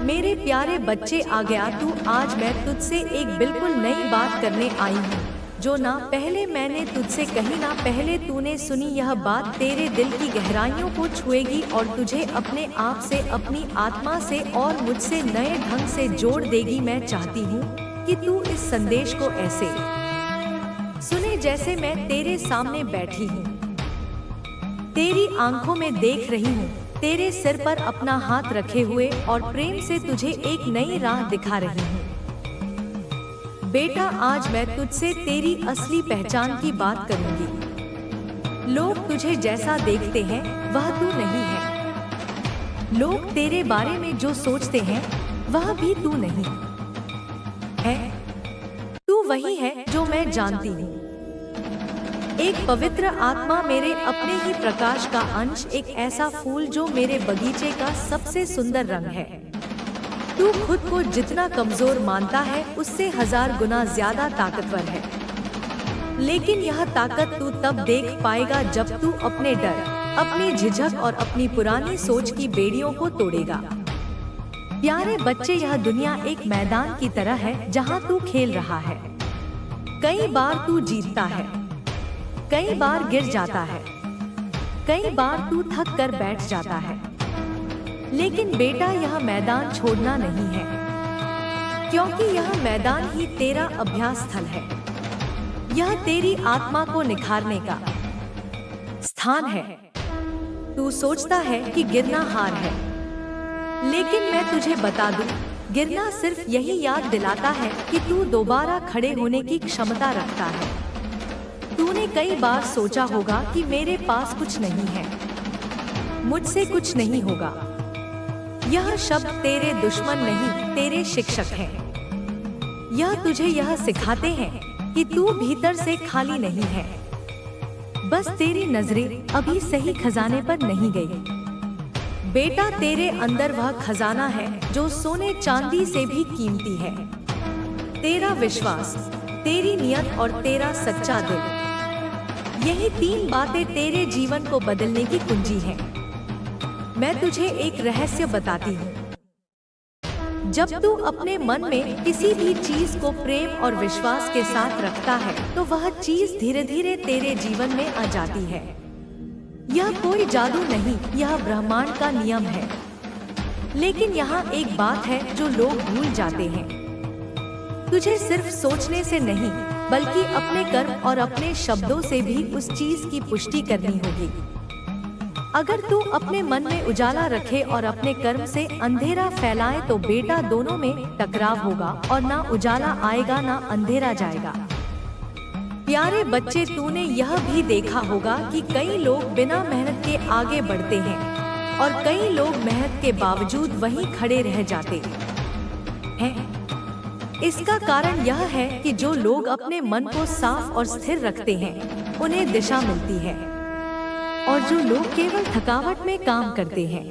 मेरे प्यारे बच्चे आ गया तू। आज मैं तुझसे एक बिल्कुल नई बात करने आई हूँ, जो ना पहले मैंने तुझसे कही ना पहले तूने सुनी। यह बात तेरे दिल की गहराइयों को छुएगी और तुझे अपने आप से, अपनी आत्मा से और मुझसे नए ढंग से जोड़ देगी। मैं चाहती हूँ कि तू इस संदेश को ऐसे सुने जैसे मैं तेरे सामने बैठी हूँ, तेरी आंखों में देख रही हूँ, तेरे सिर पर अपना हाथ रखे हुए और प्रेम से तुझे एक नई राह दिखा रही हूँ। बेटा, आज मैं तुझसे तेरी असली पहचान की बात करूंगी। लोग तुझे जैसा देखते हैं वह तू नहीं है। लोग तेरे बारे में जो सोचते हैं वह भी तू नहीं है। तू वही है जो मैं जानती हूँ। एक पवित्र आत्मा, मेरे अपने ही प्रकाश का अंश, एक ऐसा फूल जो मेरे बगीचे का सबसे सुंदर रंग है। तू खुद को जितना कमजोर मानता है उससे 1000 गुना ज्यादा ताकतवर है। लेकिन यह ताकत तू तब देख पाएगा जब तू अपने डर, अपनी झिझक और अपनी पुरानी सोच की बेड़ियों को तोड़ेगा। प्यारे बच्चे, यह दुनिया एक मैदान की तरह है जहाँ तू खेल रहा है। कई बार तू जीतता है, कई बार गिर जाता है, कई बार तू थक कर बैठ जाता है। लेकिन बेटा, यह मैदान छोड़ना नहीं है, क्योंकि यह मैदान ही तेरा अभ्यास स्थल है। यह तेरी आत्मा को निखारने का स्थान है। तू सोचता है कि गिरना हार है, लेकिन मैं तुझे बता दूं, गिरना सिर्फ यही याद दिलाता है कि तू दोबारा खड़े होने की क्षमता रखता है। तूने कई बार सोचा होगा कि मेरे पास कुछ नहीं है, मुझसे कुछ नहीं होगा। यह शब्द तेरे दुश्मन नहीं, तेरे शिक्षक हैं। यह तुझे यह सिखाते हैं कि तू भीतर से खाली नहीं है। बस तेरी नजरें अभी सही खजाने पर नहीं गई। बेटा, तेरे अंदर वह खजाना है जो सोने चांदी से भी कीमती है। तेरा विश्वास, तेरी नियत और तेरा सच्चा दिल। यही 3 बातें तेरे जीवन को बदलने की कुंजी हैं। मैं तुझे एक रहस्य बताती हूँ। जब तू अपने मन में किसी भी चीज को प्रेम और विश्वास के साथ रखता है तो वह चीज धीरे धीरे तेरे जीवन में आ जाती है। यह कोई जादू नहीं, यह ब्रह्मांड का नियम है। लेकिन यहाँ एक बात है जो लोग भूल जाते हैं। तुझे सिर्फ सोचने से नहीं, बल्कि अपने कर्म और अपने शब्दों से भी उस चीज की पुष्टि करनी होगी। अगर तू अपने मन में उजाला रखे और अपने कर्म से अंधेरा फैलाए तो बेटा, दोनों में टकराव होगा और ना उजाला आएगा ना अंधेरा जाएगा। प्यारे बच्चे, तूने यह भी देखा होगा कि कई लोग बिना मेहनत के आगे बढ़ते हैं और कई लोग मेहनत के बावजूद वहीं खड़े रह जाते हैं। इसका कारण यह है कि जो लोग अपने मन को साफ और स्थिर रखते हैं उन्हें दिशा मिलती है, और जो लोग केवल थकावट में काम करते हैं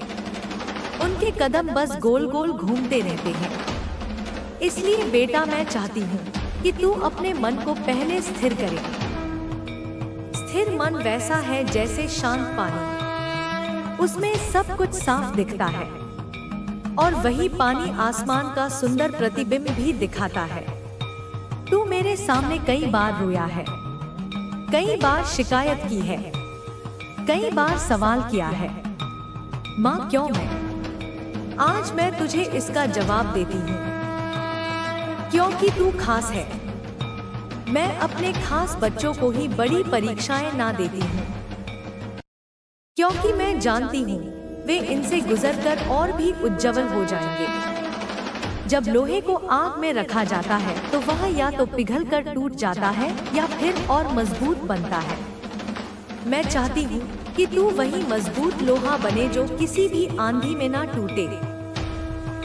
उनके कदम बस गोल गोल घूमते रहते हैं। इसलिए बेटा, मैं चाहती हूँ कि तू अपने मन को पहले स्थिर करे। स्थिर मन वैसा है जैसे शांत पानी, उसमें सब कुछ साफ दिखता है और वही पानी आसमान का सुंदर प्रतिबिंब भी दिखाता है। तू मेरे सामने कई बार रोया है, कई बार शिकायत की है, कई बार सवाल किया है, माँ क्यों मैं? आज मैं तुझे इसका जवाब देती हूँ, क्योंकि तू खास है। मैं अपने खास बच्चों को ही बड़ी परीक्षाएं ना देती हूँ, क्योंकि मैं जानती हूँ वे इनसे गुजरकर और भी उज्जवल हो जाएंगे। जब लोहे को आग में रखा जाता है तो वह या तो पिघलकर टूट जाता है या फिर और मजबूत बनता है। मैं चाहती हूँ कि तू वही मजबूत लोहा बने जो किसी भी आंधी में ना टूटे।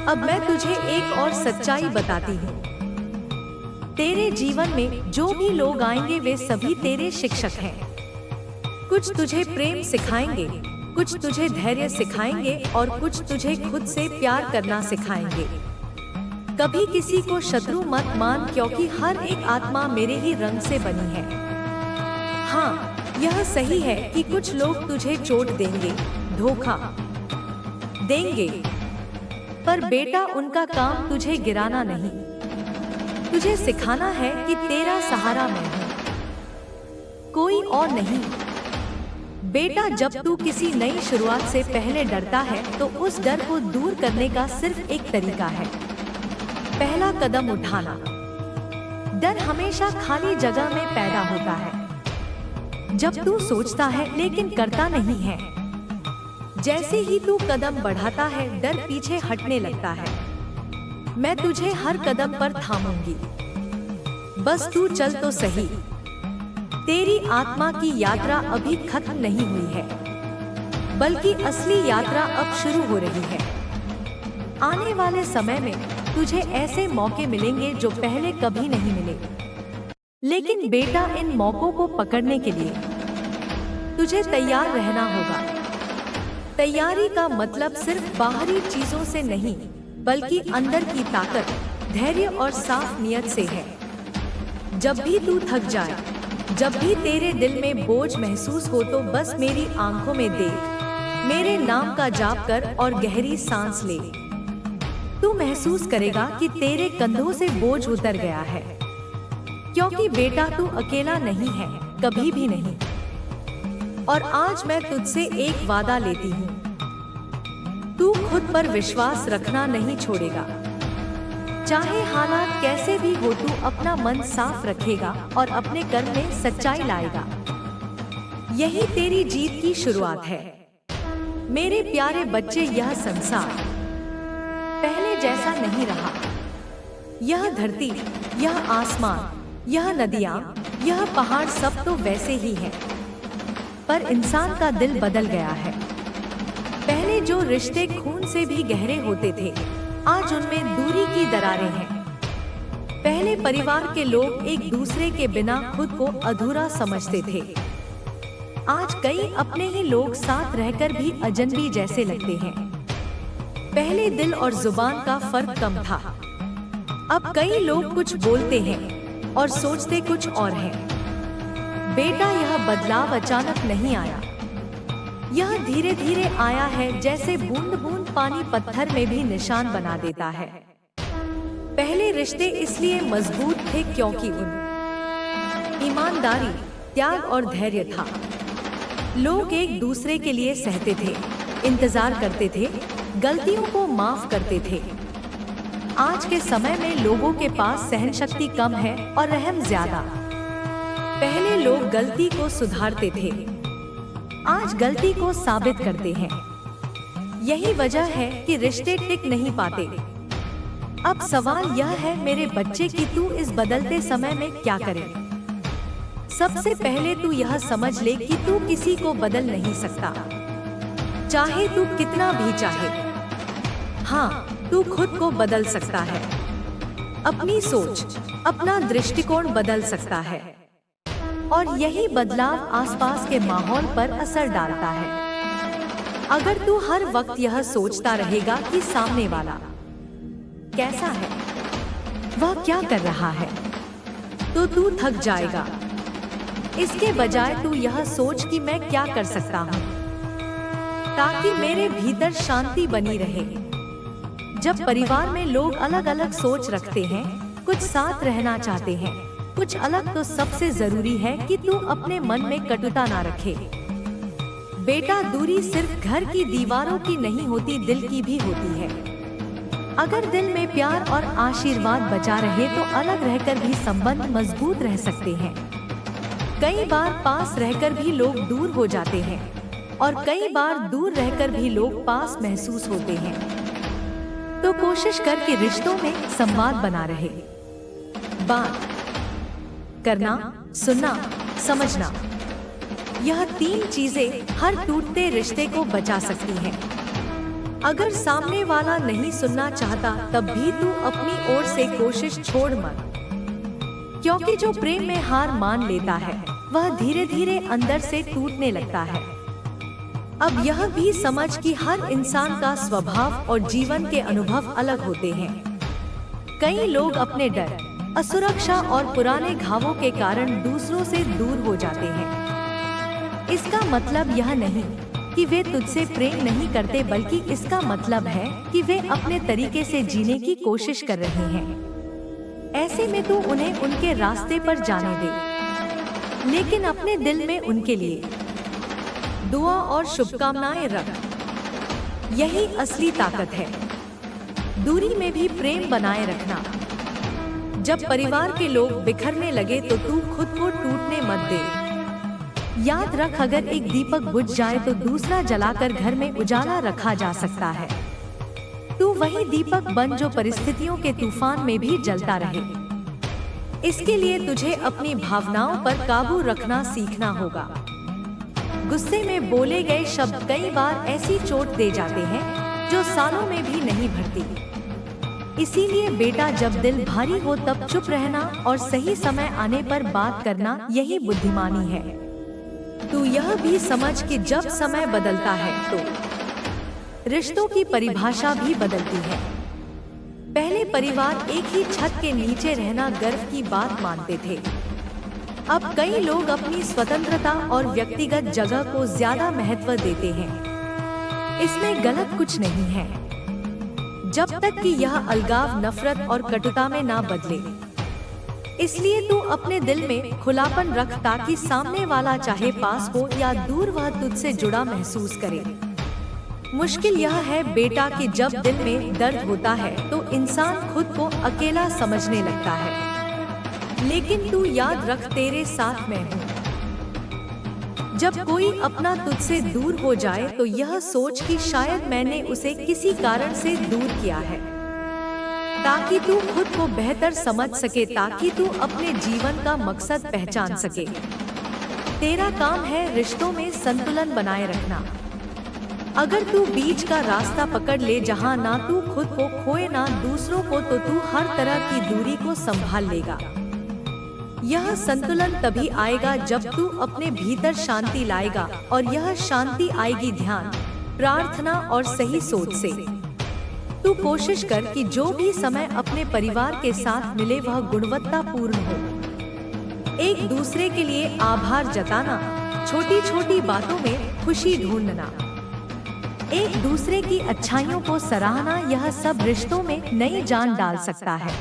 अब मैं तुझे एक और सच्चाई बताती हूँ। तेरे जीवन में जो भी लोग आएंगे वे सभी तेरे शिक्षक हैं। कुछ तुझे प्रेम सिखाएंगे, कुछ तुझे धैर्य सिखाएंगे और कुछ तुझे खुद से प्यार करना सिखाएंगे। कभी किसी को शत्रु मत मान, क्योंकि हर एक आत्मा मेरे ही रंग से बनी है। हाँ, यह सही है कि कुछ लोग तुझे चोट देंगे, धोखा देंगे, पर बेटा उनका काम तुझे गिराना नहीं, तुझे सिखाना है कि तेरा सहारा मैं हूँ, कोई और नहीं। बेटा जब तू किसी नई शुरुआत से पहले डरता है तो उस डर को दूर करने का सिर्फ एक तरीका है, पहला कदम उठाना। डर हमेशा खाली जगह में पैदा होता है, जब तू सोचता है लेकिन करता नहीं है। जैसे ही तू कदम बढ़ाता है डर पीछे हटने लगता है। मैं तुझे हर कदम पर थामूंगी, बस तू चल तो सही। तेरी आत्मा की यात्रा अभी खत्म नहीं हुई है, बल्कि असली यात्रा अब शुरू हो रही है। आने वाले समय में तुझे ऐसे मौके मिलेंगे जो पहले कभी नहीं मिले, लेकिन बेटा इन मौकों को पकड़ने के लिए तुझे तैयार रहना होगा। तैयारी का मतलब सिर्फ बाहरी चीजों से नहीं, बल्कि अंदर की ताकत, धैर्य और साफ नियत से है। जब भी तू थक जाए, जब भी तेरे दिल में बोझ महसूस हो तो बस मेरी आंखों में देख, मेरे नाम का जाप कर और गहरी सांस ले। तू महसूस करेगा कि तेरे कंधों से बोझ उतर गया है, क्योंकि बेटा तू अकेला नहीं है, कभी भी नहीं। और आज मैं तुझसे एक वादा लेती हूँ, तू खुद पर विश्वास रखना नहीं छोड़ेगा। चाहे हालात कैसे भी हो, तू अपना मन साफ रखेगा और अपने कर्म में सच्चाई लाएगा। यही तेरी जीत की शुरुआत है। मेरे प्यारे बच्चे, यह संसार पहले जैसा नहीं रहा। यह धरती, यह आसमान, यह नदियाँ, यह पहाड़ सब तो वैसे ही हैं, पर इंसान का दिल बदल गया है। पहले जो रिश्ते खून से भी गहरे होते थे, आज उनमें दूरी की दरारें हैं। पहले परिवार के लोग एक दूसरे के बिना खुद को अधूरा समझते थे। आज कई अपने ही लोग साथ रहकर भी अजनबी जैसे लगते हैं। पहले दिल और जुबान का फर्क कम था, अब कई लोग कुछ बोलते हैं और सोचते कुछ और हैं। बेटा यह बदलाव अचानक नहीं आया, यह धीरे धीरे आया है, जैसे बूंद बूंद पानी पत्थर में भी निशान बना देता है। पहले रिश्ते इसलिए मजबूत थे क्योंकि उन ईमानदारी, त्याग और धैर्य था। लोग एक दूसरे के लिए सहते थे, इंतजार करते थे, गलतियों को माफ करते थे। आज के समय में लोगों के पास सहन शक्ति कम है और रहम ज्यादा। पहले लोग गलती को सुधारते थे, आज गलती को साबित करते हैं। यही वजह है कि रिश्ते टिक नहीं पाते। अब सवाल यह है मेरे बच्चे कि तू इस बदलते समय में क्या करे। सबसे पहले तू यह समझ ले कि तू किसी को बदल नहीं सकता, चाहे तू कितना भी चाहे। हाँ, तू खुद को बदल सकता है, अपनी सोच, अपना दृष्टिकोण बदल सकता है, और यही बदलाव आसपास के माहौल पर असर डालता है। अगर तू हर वक्त यह सोचता रहेगा कि सामने वाला कैसा है, वह क्या कर रहा है, तो तू थक जाएगा। इसके बजाय तू यह सोच कि मैं क्या कर सकता हूँ ताकि मेरे भीतर शांति बनी रहे। जब परिवार में लोग अलग अलग सोच रखते हैं, कुछ साथ रहना चाहते हैं, कुछ अलग, तो सबसे जरूरी है कि तू अपने मन में कटुता ना रखे। बेटा दूरी सिर्फ घर की दीवारों की नहीं होती, दिल की भी होती है। अगर दिल में प्यार और आशीर्वाद बचा रहे तो अलग रहकर भी संबंध मजबूत रह सकते हैं। कई बार पास रहकर भी लोग दूर हो जाते हैं और कई बार दूर रहकर भी लोग पास महसूस होते हैं। तो कोशिश कर कि रिश्तों में संवाद बना रहे। बात करना, सुनना, समझना, यह 3 चीजें हर टूटते रिश्ते को बचा सकती हैं। अगर सामने वाला नहीं सुनना चाहता तब भी तू अपनी ओर से कोशिश छोड़ मत, क्योंकि जो प्रेम में हार मान लेता है वह धीरे धीरे अंदर से टूटने लगता है। अब यह भी समझ कि हर इंसान का स्वभाव और जीवन के अनुभव अलग होते हैं। कई लोग अपने डर, असुरक्षा और पुराने घावों के कारण दूसरों से दूर हो जाते हैं। इसका मतलब यह नहीं कि वे तुझसे प्रेम नहीं करते, बल्कि इसका मतलब है कि वे अपने तरीके से जीने की कोशिश कर रहे हैं। ऐसे में तू उन्हें उनके रास्ते पर जाने दे, लेकिन अपने दिल में उनके लिए दुआ और शुभकामनाएं रख। यही असली ताकत है। दूरी में भी प्रेम बनाए रखना। जब परिवार के लोग बिखरने लगे तो तू खुद को टूटने मत दे। याद रख, अगर एक दीपक बुझ जाए तो दूसरा जलाकर घर में उजाला रखा जा सकता है। तू वही दीपक बन जो परिस्थितियों के तूफान में भी जलता रहे। इसके लिए तुझे अपनी भावनाओं पर काबू रखना सीखना होगा। गुस्से में बोले गए शब्द कई बार ऐसी चोट दे जाते हैं जो सालों में भी नहीं भरती। इसीलिए बेटा, जब दिल भारी हो तब चुप रहना और सही समय आने पर बात करना, यही बुद्धिमानी है। तू यह भी समझ कि जब समय बदलता है तो रिश्तों की परिभाषा भी बदलती है। पहले परिवार एक ही छत के नीचे रहना गर्व की बात मानते थे। अब कई लोग अपनी स्वतंत्रता और व्यक्तिगत जगह को ज्यादा महत्व देते हैं। इसमें गलत कुछ नहीं है, जब तक कि यह अलगाव नफरत और कटुता में ना बदले। इसलिए तू अपने दिल में खुलापन रख, ताकि सामने वाला चाहे पास हो या दूर, वह तुझसे जुड़ा महसूस करे। मुश्किल यह है बेटा कि जब दिल में दर्द होता है तो इंसान खुद को अकेला समझने लगता है। लेकिन तू याद रख, तेरे साथ मैं हूँ। जब कोई अपना तुझसे दूर हो जाए तो यह सोच कि शायद मैंने उसे किसी कारण से दूर किया है, ताकि तू खुद को बेहतर समझ सके, ताकि तू अपने जीवन का मकसद पहचान सके। तेरा काम है रिश्तों में संतुलन बनाए रखना। अगर तू बीच का रास्ता पकड़ ले, जहां ना तू खुद को खोए ना दूसरों को, तो तू हर तरह की दूरी को संभाल लेगा। यह संतुलन तभी आएगा जब तू अपने भीतर शांति लाएगा, और यह शांति आएगी ध्यान, प्रार्थना और सही सोच से। तू कोशिश कर कि जो भी समय अपने परिवार के साथ मिले वह गुणवत्तापूर्ण हो। एक दूसरे के लिए आभार जताना, छोटी छोटी बातों में खुशी ढूंढना, एक दूसरे की अच्छाइयों को सराहना, यह सब रिश्तों में नई जान डाल सकता है।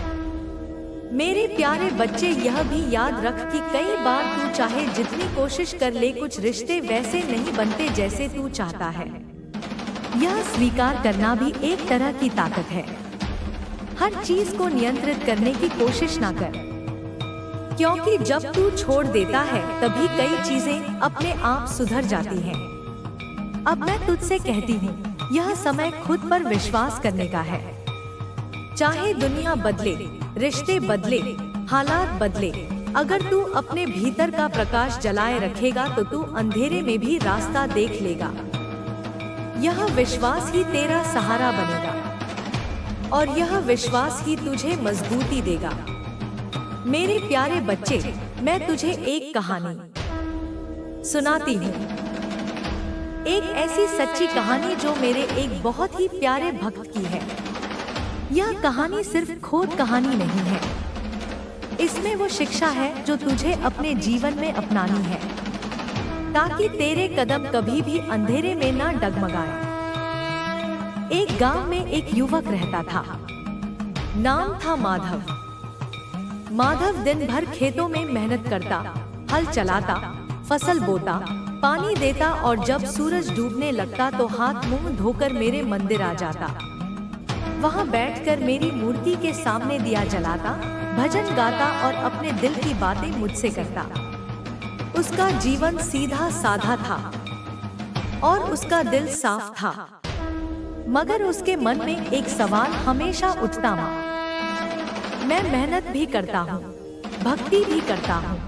मेरे प्यारे बच्चे, यह भी याद रख कि कई बार तू चाहे जितनी कोशिश कर ले, कुछ रिश्ते वैसे नहीं बनते जैसे तू चाहता है। यह स्वीकार करना भी एक तरह की ताकत है। हर चीज को नियंत्रित करने की कोशिश ना कर, क्योंकि जब तू छोड़ देता है तभी कई चीजें अपने आप सुधर जाती हैं। अब मैं तुझसे कहती हूँ, यह समय खुद पर विश्वास करने का है। चाहे दुनिया बदले, रिश्ते बदले, हालात बदले, अगर तू अपने भीतर का प्रकाश जलाए रखेगा तो तू अंधेरे में भी रास्ता देख लेगा। यह विश्वास ही तेरा सहारा बनेगा और यह विश्वास ही तुझे मजबूती देगा। मेरे प्यारे बच्चे, मैं तुझे एक कहानी सुनाती हूँ। एक ऐसी सच्ची कहानी जो मेरे एक बहुत ही प्यारे भक्त की है। यह कहानी सिर्फ खोद कहानी नहीं है, इसमें वो शिक्षा है जो तुझे अपने जीवन में अपनानी है, ताकि तेरे कदम कभी भी अंधेरे में ना डगमगाए। एक गांव में एक युवक रहता था, नाम था माधव। माधव दिन भर खेतों में मेहनत करता, हल चलाता, फसल बोता, पानी देता और जब सूरज डूबने लगता तो हाथ मुंह धोकर मेरे मंदिर आ जाता। वहाँ बैठकर मेरी मूर्ति के सामने दिया जलाता, भजन गाता और अपने दिल की बातें मुझसे करता। उसका जीवन सीधा साधा था और उसका दिल साफ था, मगर उसके मन में एक सवाल हमेशा उठता, माँ, मैं मेहनत भी करता हूँ, भक्ति भी करता हूँ,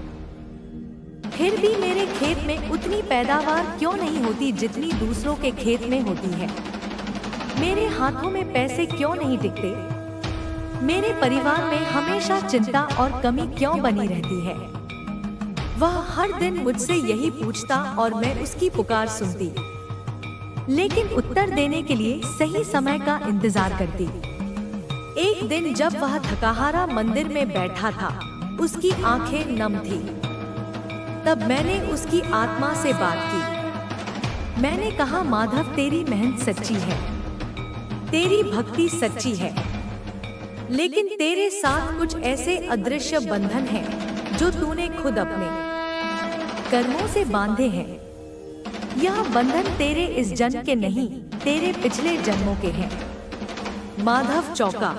फिर भी मेरे खेत में उतनी पैदावार क्यों नहीं होती जितनी दूसरों के खेत में होती है? मेरे हाथों में पैसे क्यों नहीं टिकते? मेरे परिवार में हमेशा चिंता और कमी क्यों बनी रहती है? वह हर दिन मुझसे यही पूछता और मैं उसकी पुकार सुनती, लेकिन उत्तर देने के लिए सही समय का इंतजार करती। एक दिन जब वह थकाहारा मंदिर में बैठा था, उसकी आंखें नम थी। तब मैंने उसकी आत्मा से बात की। मैंने कहा माधव तेरी मेहनत सच्ची है, तेरी भक्ति सच्ची है, लेकिन तेरे साथ कुछ ऐसे अदृश्य बंधन हैं जो तूने खुद अपने कर्मों से बांधे हैं। यह बंधन तेरे इस जन्म के नहीं, तेरे पिछले जन्मों के हैं। माधव चौंका।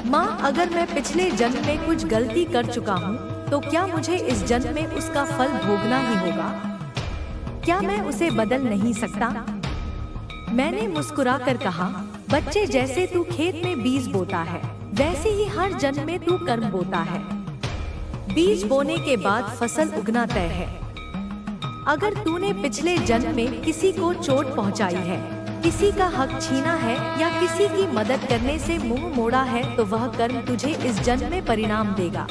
माँ, अगर मैं पिछले जन्म में कुछ गलती कर चुका हूँ तो क्या मुझे इस जन्म में उसका फल भोगना ही होगा? क्या मैं उसे बदल नहीं सकता? मैंने मुस्कुराकर कहा, बच्चे, जैसे तू खेत में बीज बोता है वैसे ही हर जन्म में तू कर्म बोता है। बीज बोने के बाद फसल उगना तय है। अगर तूने पिछले जन्म में किसी को चोट पहुंचाई है, किसी का हक छीना है या किसी की मदद करने से मुंह मोड़ा है तो वह कर्म तुझे इस जन्म में परिणाम देगा।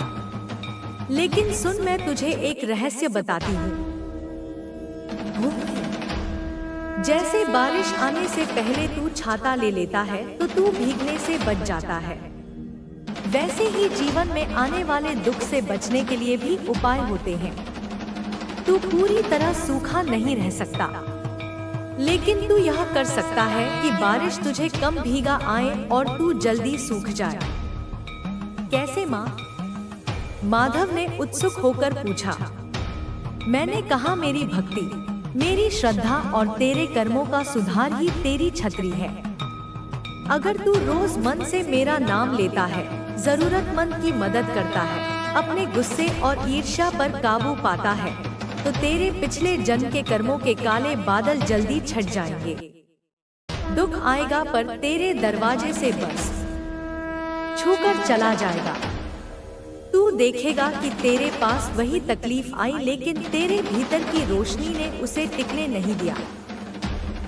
लेकिन सुन, मैं तुझे एक रहस्य बताती हूँ। जैसे बारिश आने से पहले तू छाता ले लेता है तो तू भीगने से बच जाता है, वैसे ही जीवन में आने वाले दुख से बचने के लिए भी उपाय होते हैं। तू पूरी तरह सूखा नहीं रह सकता, लेकिन तू यह कर सकता है कि बारिश तुझे कम भीगा आए और तू जल्दी सूख जाए। कैसे माँ? माधव ने उत्सुक होकर पूछा। मैंने कहा, मेरी भक्ति, मेरी श्रद्धा और तेरे कर्मों का सुधार ही तेरी छतरी है। अगर तू रोज मन से मेरा नाम लेता है, जरूरतमंद की मदद करता है, अपने गुस्से और ईर्ष्या पर काबू पाता है, तो तेरे पिछले जन्म के कर्मों के काले बादल जल्दी छट जाएंगे। दुख आएगा पर तेरे दरवाजे से बस छूकर चला जाएगा। तू देखेगा कि तेरे पास वही तकलीफ आई, लेकिन तेरे भीतर की रोशनी ने उसे टिकने नहीं दिया।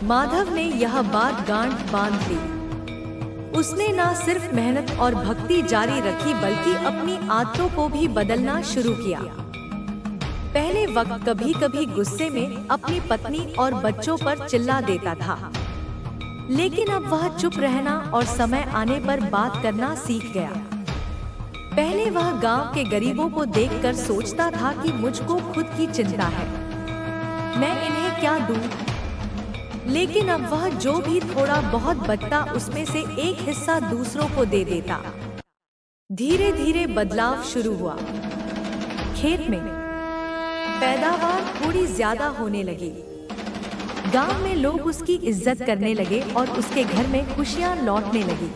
माधव ने यह बात गांठ बांध ली। उसने न सिर्फ मेहनत और भक्ति जारी रखी बल्कि अपनी आदतों को भी बदलना शुरू किया। पहले वक्त कभी कभी गुस्से में अपनी पत्नी और बच्चों पर चिल्ला देता था, लेकिन अब वह चुप रहना और समय आने पर बात करना सीख गया। पहले वह गांव के गरीबों को देखकर सोचता था कि मुझको खुद की चिंता है, मैं इन्हें क्या दूं? लेकिन अब वह जो भी थोड़ा बहुत बचता उसमें से एक हिस्सा दूसरों को दे देता। धीरे धीरे बदलाव शुरू हुआ। खेत में पैदावार थोड़ी ज्यादा होने लगी। गांव में लोग उसकी इज्जत करने लगे और उसके घर में खुशियां लौटने लगी।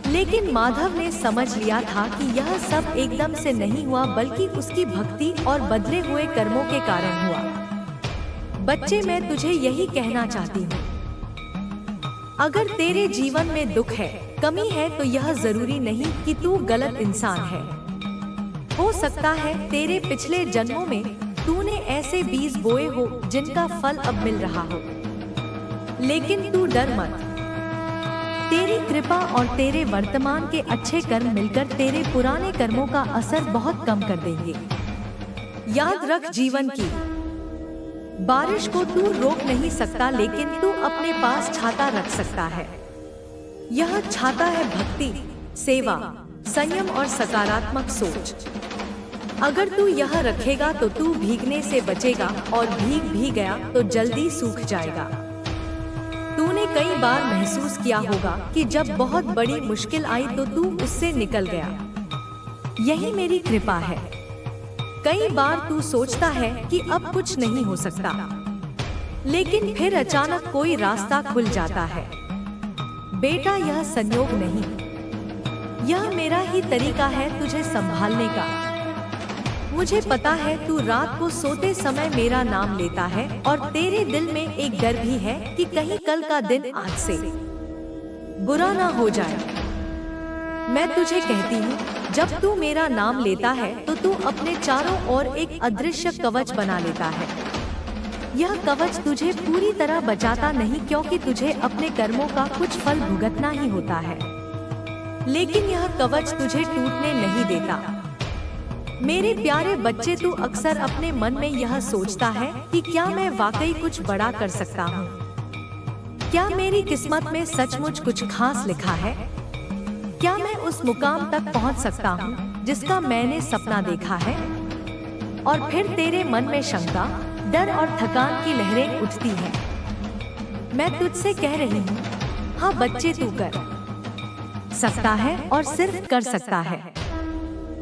लेकिन माधव ने समझ लिया था कि यह सब एकदम से नहीं हुआ, बल्कि उसकी भक्ति और बदले हुए कर्मों के कारण हुआ। बच्चे, मैं तुझे यही कहना चाहती हूँ, अगर तेरे जीवन में दुख है, कमी है, तो यह जरूरी नहीं कि तू गलत इंसान है। हो सकता है तेरे पिछले जन्मों में तूने ऐसे बीज बोए हो जिनका फल अब मिल रहा हो। लेकिन तू डर मत, तेरी कृपा और तेरे वर्तमान के अच्छे कर्म मिलकर तेरे पुराने कर्मों का असर बहुत कम कर देंगे। याद रख, जीवन की बारिश को तू रोक नहीं सकता, लेकिन तू अपने पास छाता रख सकता है। यह छाता है भक्ति, सेवा, संयम और सकारात्मक सोच। अगर तू यह रखेगा तो तू भीगने से बचेगा, और भीग भी गया तो जल्दी सूख जाएगा। तूने कई बार महसूस किया होगा कि जब बहुत बड़ी मुश्किल आई तो तू उससे निकल गया। यही मेरी कृपा है। कई बार तू सोचता है कि अब कुछ नहीं हो सकता, लेकिन फिर अचानक कोई रास्ता खुल जाता है। बेटा, यह संयोग नहीं, यह मेरा ही तरीका है तुझे संभालने का। मुझे पता है तू रात को सोते समय मेरा नाम लेता है और तेरे दिल में एक डर भी है कि कहीं कल का दिन आज से बुरा ना हो जाए। मैं तुझे कहती हूँ, जब तू मेरा नाम लेता है तो तू अपने चारों ओर एक अदृश्य कवच बना लेता है। यह कवच तुझे पूरी तरह बचाता नहीं, क्योंकि तुझे अपने कर्मों का कुछ फल भुगतना ही होता है, लेकिन यह कवच तुझे टूटने नहीं देता। मेरे प्यारे बच्चे, तू अक्सर अपने मन में यह सोचता है कि क्या मैं वाकई कुछ बड़ा कर सकता हूँ? क्या मेरी किस्मत में सचमुच कुछ खास लिखा है? क्या मैं उस मुकाम तक पहुँच सकता हूँ जिसका मैंने सपना देखा है? और फिर तेरे मन में शंका, डर और थकान की लहरें उठती हैं। मैं तुझसे कह रही हूँ, हाँ बच्चे, तू कर सकता है और सिर्फ कर सकता है।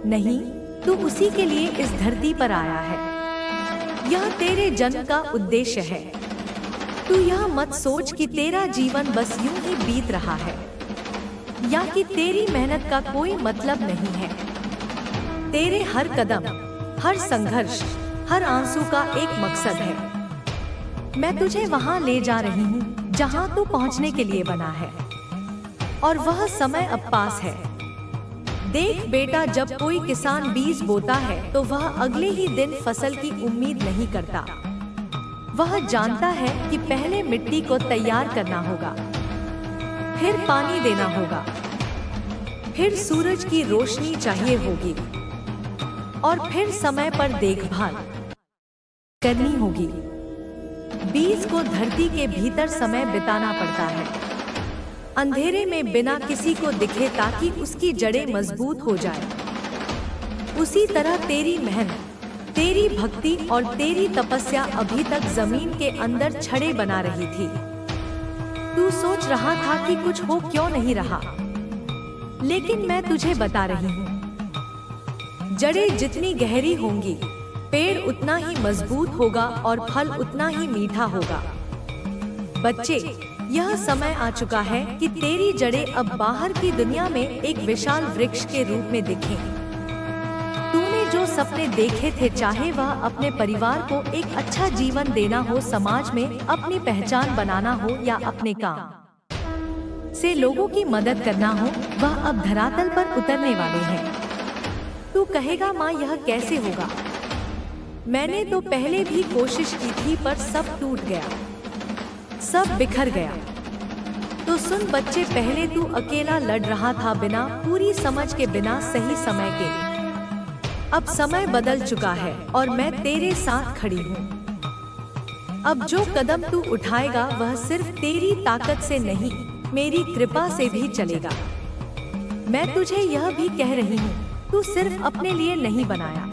नहीं, तू उसी के लिए इस धरती पर आया है। यह तेरे जन्म का उद्देश्य है। तू यह मत सोच कि तेरा जीवन बस यूं ही बीत रहा है या कि तेरी मेहनत का कोई मतलब नहीं है। तेरे हर कदम, हर संघर्ष, हर आंसू का एक मकसद है। मैं तुझे वहां ले जा रही हूँ जहां तू पहुंचने के लिए बना है, और वह समय अब पास है। देख बेटा, जब कोई किसान बीज बोता है तो वह अगले ही दिन फसल की उम्मीद नहीं करता। वह जानता है कि पहले मिट्टी को तैयार करना होगा, फिर पानी देना होगा, फिर सूरज की रोशनी चाहिए होगी, और फिर समय पर देखभाल करनी होगी। बीज को धरती के भीतर समय बिताना पड़ता है, अंधेरे में बिना किसी को दिखे, ताकि उसकी जड़ें मजबूत हो जाए। उसी तरह तेरी मेहनत, तेरी भक्ति और तेरी तपस्या अभी तक जमीन के अंदर छड़े बना रही थी। तू सोच रहा था कि कुछ हो क्यों नहीं रहा, लेकिन मैं तुझे बता रही हूँ, जड़ें जितनी गहरी होंगी, पेड़ उतना ही मजबूत होगा और फल उतना ही मीठा होगा। बच्चे, यह समय आ चुका है कि तेरी जड़ें अब बाहर की दुनिया में एक विशाल वृक्ष के रूप में दिखें। तूने जो सपने देखे थे, चाहे वह अपने परिवार को एक अच्छा जीवन देना हो, समाज में अपनी पहचान बनाना हो, या अपने काम से लोगों की मदद करना हो, वह अब धरातल पर उतरने वाले हैं। तू कहेगा, माँ यह कैसे होगा? मैंने तो पहले भी कोशिश की थी, पर सब टूट गया, सब बिखर गया। तो सुन बच्चे, पहले तू अकेला लड़ रहा था, बिना पूरी समझ के, बिना सही समय के। अब समय बदल चुका है और मैं तेरे साथ खड़ी हूँ। अब जो कदम तू उठाएगा वह सिर्फ तेरी ताकत से नहीं, मेरी कृपा से भी चलेगा। मैं तुझे यह भी कह रही हूँ, तू सिर्फ अपने लिए नहीं बनाया।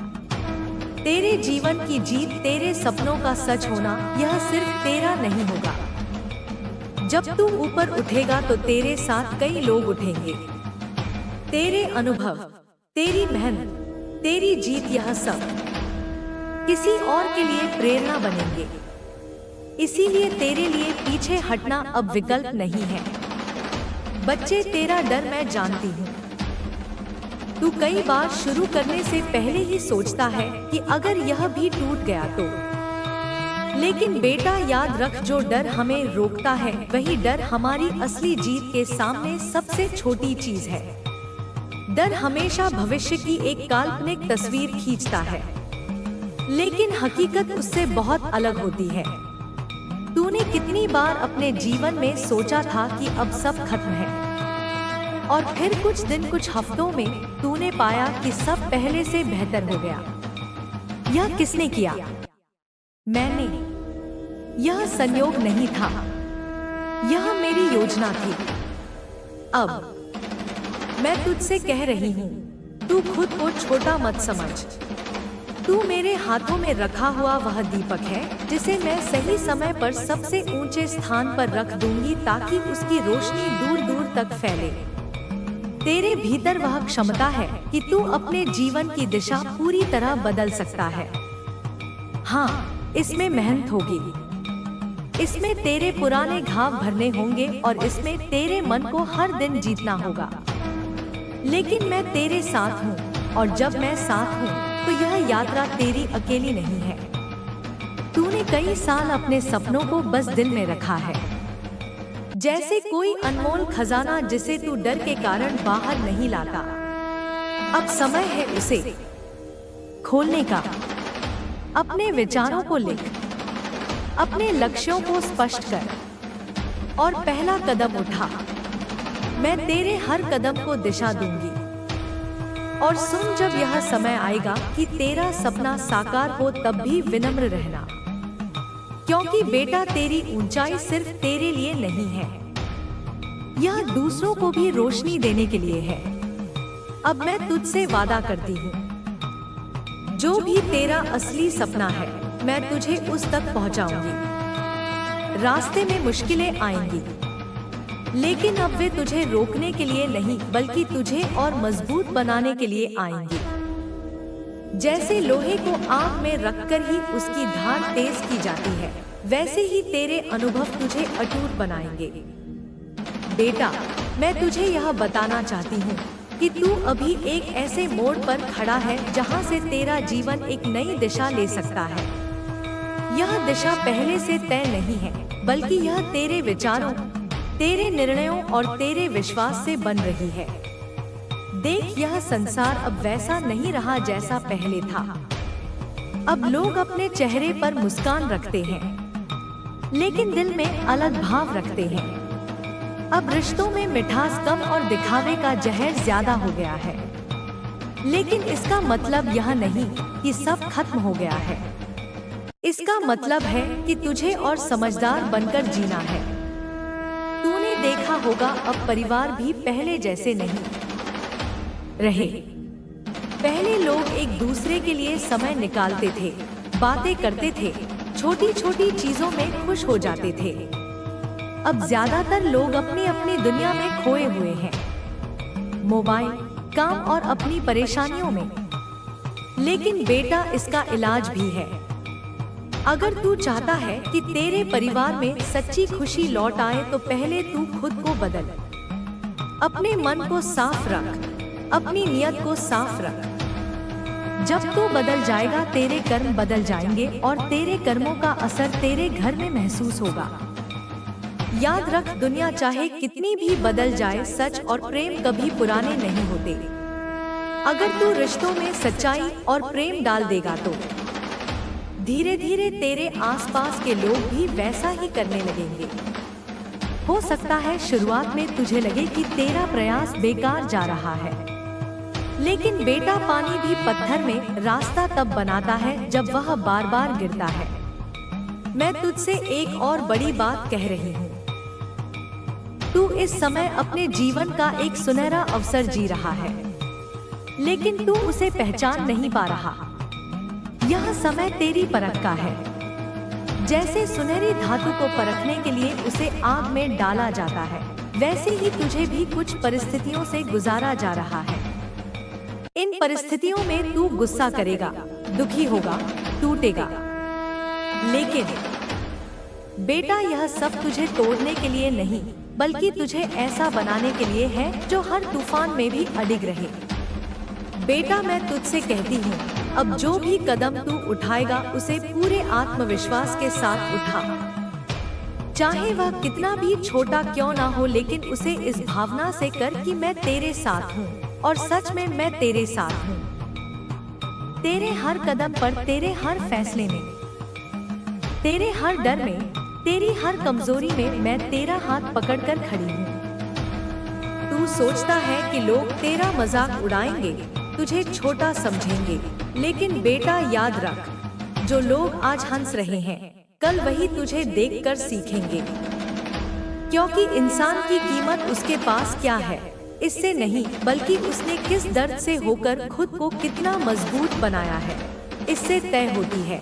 तेरे जीवन की जीत, तेरे सपनों का सच होना, यह सिर्फ तेरा नहीं होगा। जब तू ऊपर उठेगा तो तेरे साथ कई लोग उठेंगे। तेरे अनुभव, तेरी मेहनत, तेरी जीत, यह सब किसी और के लिए प्रेरणा बनेंगे। इसीलिए तेरे लिए पीछे हटना अब विकल्प नहीं है। बच्चे, तेरा डर मैं जानती हूँ। तू कई बार शुरू करने से पहले ही सोचता है कि अगर यह भी टूट गया तो। लेकिन बेटा याद रख, जो डर हमें रोकता है वही डर हमारी असली जीत के सामने सबसे छोटी चीज है। डर हमेशा भविष्य की एक काल्पनिक तस्वीर खींचता है, लेकिन हकीकत उससे बहुत अलग होती है। तूने कितनी बार अपने जीवन में सोचा था कि अब सब खत्म है, और फिर कुछ दिन, कुछ हफ्तों में तूने पाया कि सब पहले से बेहतर हो गया। यह किसने किया? मैंने। यह संयोग नहीं था, यह मेरी योजना थी। अब मैं तुझसे कह रही हूँ, तू खुद को छोटा मत समझ। तू मेरे हाथों में रखा हुआ वह दीपक है, जिसे मैं सही समय पर सबसे ऊंचे स्थान पर रख दूंगी, ताकि उसकी रोशनी दूर दूर तक फैले। तेरे भीतर वह क्षमता है कि तू अपने जीवन की दिशा पूरी तरह बदल सकता है। हाँ, इसमें मेहनत होगी, इसमें तेरे पुराने घाव भरने होंगे, और इसमें तेरे मन को हर दिन जीतना होगा। लेकिन मैं तेरे साथ हूँ, और जब मैं साथ हूँ तो यह यात्रा तेरी अकेली नहीं है। तूने कई साल अपने सपनों को बस दिल में रखा है, जैसे कोई अनमोल खजाना जिसे तू डर के कारण बाहर नहीं लाता। अब समय है उसे खोलने का। अपने विचारों को लिख, अपने लक्ष्यों को स्पष्ट कर, और पहला कदम उठा। मैं तेरे हर कदम को दिशा दूंगी। और सुन, जब यह समय आएगा कि तेरा सपना साकार हो, तब भी विनम्र रहना, क्योंकि बेटा तेरी ऊंचाई सिर्फ तेरे लिए नहीं है, यह दूसरों को भी रोशनी देने के लिए है। अब मैं तुझसे वादा करती हूँ, जो भी तेरा असली सपना है, मैं तुझे उस तक पहुंचाऊंगी। रास्ते में मुश्किलें आएंगी, लेकिन अब वे तुझे रोकने के लिए नहीं बल्कि तुझे और मजबूत बनाने के लिए आएंगी। जैसे लोहे को आग में रखकर ही उसकी धार तेज की जाती है, वैसे ही तेरे अनुभव तुझे अटूट बनाएंगे। बेटा, मैं तुझे यह बताना चाहती हूँ कि तू अभी एक ऐसे मोड़ पर खड़ा है जहाँ से तेरा जीवन एक नई दिशा ले सकता है। यह दिशा पहले से तय नहीं है, बल्कि यह तेरे विचारों, तेरे निर्णयों और तेरे विश्वास से बन रही है। देख, यह संसार अब वैसा नहीं रहा जैसा पहले था। अब लोग अपने चेहरे पर मुस्कान रखते हैं, लेकिन दिल में अलग भाव रखते हैं। अब रिश्तों में मिठास कम और दिखावे का जहर ज्यादा हो गया है। लेकिन इसका मतलब यह नहीं कि सब खत्म हो गया है। इसका मतलब है कि तुझे और समझदार बनकर जीना है। तूने देखा होगा, अब परिवार भी पहले जैसे नहीं रहे। पहले लोग एक दूसरे के लिए समय निकालते थे, बातें करते थे, छोटी छोटी चीजों में खुश हो जाते थे। अब ज्यादातर लोग अपनी अपनी दुनिया में खोए हुए हैं, मोबाइल, काम और अपनी परेशानियों में। लेकिन बेटा, इसका इलाज भी है। अगर तू चाहता है कि तेरे परिवार में सच्ची खुशी लौट आए तो पहले तू खुद को बदल। अपने मन को साफ रख, अपनी नियत को साफ रख। जब तू बदल जाएगा, तेरे कर्म बदल जाएंगे और तेरे कर्मों का असर तेरे घर में महसूस होगा। याद रख, दुनिया चाहे कितनी भी बदल जाए, सच और प्रेम कभी पुराने नहीं होते। अगर तू रिश्तों में सच्चाई और प्रेम डाल देगा तो धीरे धीरे तेरे आसपास के लोग भी वैसा ही करने लगेंगे। हो सकता है शुरुआत में तुझे लगे कि तेरा प्रयास बेकार जा रहा है, लेकिन बेटा, पानी भी पत्थर में रास्ता तब बनाता है जब वह बार बार गिरता है। मैं तुझसे एक और बड़ी बात कह रही हूँ। तू इस समय अपने जीवन का एक सुनहरा अवसर जी रहा है, लेकिन तू उसे पहचान नहीं पा रहा। यह समय तेरी परख का है। जैसे सुनहरी धातु को परखने के लिए उसे आग में डाला जाता है, वैसे ही तुझे भी कुछ परिस्थितियों से गुजारा जा रहा है। इन परिस्थितियों में तू गुस्सा करेगा, दुखी होगा, टूटेगा, लेकिन बेटा, यह सब तुझे तोड़ने के लिए नहीं बल्कि तुझे ऐसा बनाने के लिए है जो हर तूफान में भी अडिग रहे। बेटा, मैं तुझसे कहती हूँ, अब जो भी कदम तू उठाएगा उसे पूरे आत्मविश्वास के साथ उठा। चाहे वह कितना भी छोटा क्यों ना हो, लेकिन उसे इस भावना से कर कि मैं तेरे साथ हूँ, और सच में मैं तेरे साथ हूँ। तेरे हर कदम पर, तेरे हर फैसले में, तेरे हर डर में, तेरी हर कमजोरी में मैं तेरा हाथ पकड़कर खड़ी हूँ। तू सोचता है कि लोग तेरा मजाक उड़ाएंगे, तुझे छोटा समझेंगे, लेकिन बेटा याद रख, जो लोग आज हंस रहे हैं, कल वही तुझे देखकर सीखेंगे। क्योंकि इंसान की कीमत उसके पास क्या है, इससे नहीं बल्कि उसने किस दर्द से होकर खुद को कितना मजबूत बनाया है, इससे तय होती है।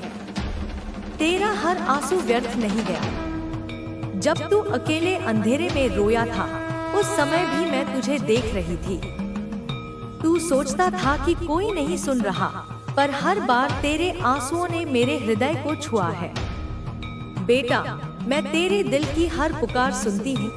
तेरा हर आंसू व्यर्थ नहीं गया। जब तू अकेले अंधेरे में रोया था, उस समय भी मैं तुझे देख रही थी। तू सोचता था कि कोई नहीं सुन रहा, पर हर बार तेरे आंसुओं ने मेरे हृदय को छुआ है। बेटा, मैं तेरे दिल की हर पुकार सुनती हूँ,